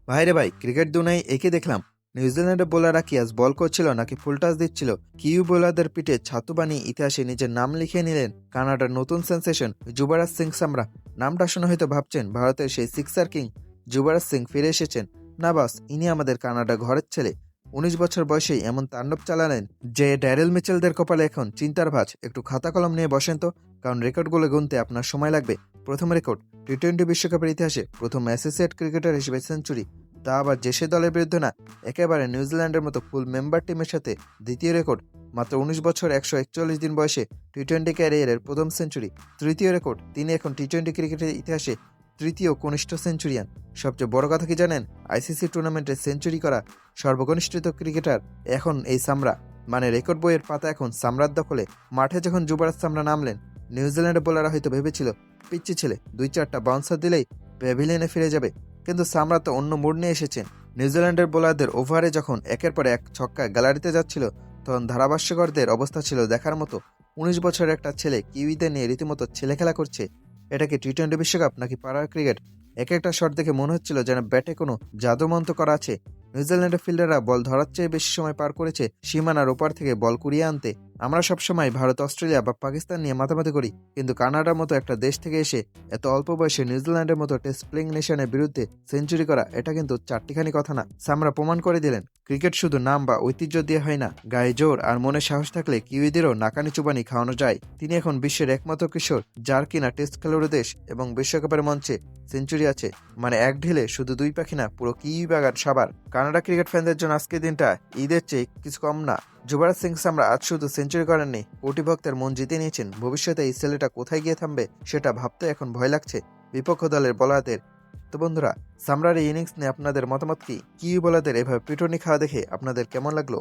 ভাইরে ভাই, ক্রিকেট দুনিয়ায় একে দেখলাম। নিউজিল্যান্ডের বোলাররা কি আজ বল করছিল নাকি ফুল টাচ দিচ্ছিল? কিউ বোলারদের পিঠে ছাতু বানিয়ে ইতিহাসে নিজের নাম লিখিয়ে নিলেন কানাডার নতুন সেন্সেশন যুবরাজ সিং সামরা। নামটা শুনে হয়তো ভাবছেন ভারতের সেই সিক্সার কিং যুবরাজ সিং ফিরে এসেছেন। না বাস, ইনি আমাদের কানাডা ঘরের ছেলে। 19 বছর বয়সেই এমন তাণ্ডব চালালেন যে ড্যারেল মিচেলদের কপালে এখন চিন্তার ভাঁজ। একটু খাতা কলম নিয়ে বসেন তো, কারণ রেকর্ডগুলো গুনতে আপনার সময় লাগবে। প্রথম রেকর্ড, টি-20 বিশ্বকাপের ইতিহাসে প্রথম অ্যাসোসিয়েট ক্রিকেটার হিসেবে সেঞ্চুরি, তা আবার যে সে দলের বিরুদ্ধে না, একেবারে নিউজিল্যান্ডের মতো ফুল মেম্বার টিমের সাথে। দ্বিতীয় রেকর্ড, মাত্র 19 বছর 141 দিন বয়সে টি-20 ক্যারিয়ারের প্রথম সেঞ্চুরি। তৃতীয় রেকর্ড, তিনি এখন টি-20 ক্রিকেটের ইতিহাসে তৃতীয় কনিষ্ঠ সেঞ্চুরিয়ান। সবচেয়ে বড় কথা কি জানেন? আইসিসি টুর্নামেন্টে সেঞ্চুরি করা সর্বকনিষ্ঠ ক্রিকেটার এখন এই সামরা। মানে রেকর্ড বইয়ের পাতা এখন সামরার দখলে। মাঠে যখন যুবরাজ সামরা নামলেন, নিউজিল্যান্ডের বোলাররা হয়তো ভেবেছিল পিচ্ছি ছেলে, 2-4টা বাউন্সার দিলেই প্যাভিলিয়নে ফিরে যাবে। কিন্তু সামরা তো অন্য মুড নিয়ে এসেছেন। নিউজিল্যান্ডের বোলারদের ওভারে যখন একের পর এক ছক্কা গ্যালারিতে যাচ্ছিল, তখন ধারাভাষ্যকরদের অবস্থা ছিল দেখার মতো। 19 বছরের একটা ছেলে কিউইদের নিয়ে রীতিমতো ছেলে খেলা করছে। এটা কি টি-20 বিশ্বকাপ নাকি পাড়ার ক্রিকেট? এক একটা শট দেখে মনে হচ্ছিল যেন ব্যাটে কোনো জাদুমন্ত করা আছে। নিউজিল্যান্ডের ফিল্ডাররা বল ধরার চেয়ে বেশি সময় পার করেছে সীমানার ওপার থেকে বল কুড়িয়ে আনতে। আমরা সবসময় ভারত, অস্ট্রেলিয়া বা পাকিস্তান নিয়ে মাতামাতি করি, কিন্তু কানাডার মতো একটা দেশ থেকে এসে এত অল্প বয়সে নিউজিল্যান্ডের মতো টেস্ট প্লেইং নেশনের বিরুদ্ধে সেঞ্চুরি করা, এটা কিন্তু চারটিখানি কথা না। সামরা প্রমাণ করে দিলেন ক্রিকেট শুধু নাম বা ঐতিহ্য দিয়ে হয় না, গায়ে জোর আর মনে সাহস থাকলে কিউইদেরও নাকানি চুবানি খাওয়ানো যায়। তিনি এখন বিশ্বের একমাত্র কিশোর যার কিনা টেস্ট খেলোয়াড় দেশ এবং বিশ্বকাপের মঞ্চে সেঞ্চুরি আছে। মানে এক ঢিলে শুধু দুই পাখি না, পুরো কিউই বাগান সাবার। কানাডা ক্রিকেট ফ্যানদের জন্য আজকের দিনটা ঈদের চেয়ে কিছু কম না। যুবরাজ সিং সামরা আজ শুধু সেঞ্চুরি করেননি, কোটি ভক্তের মন জিতে নিয়েছেন। ভবিষ্যতে এই ছেলেটা কোথায় গিয়ে থামবে সেটা ভাবতে এখন ভয় লাগছে বিপক্ষ দলের বোলারদের। তো বন্ধুরা, সামরার এই ইনিংস নিয়ে আপনাদের মতামত কি? কিউই বোলারদের এভাবে পিটুনি খাওয়া দেখে আপনাদের কেমন লাগলো?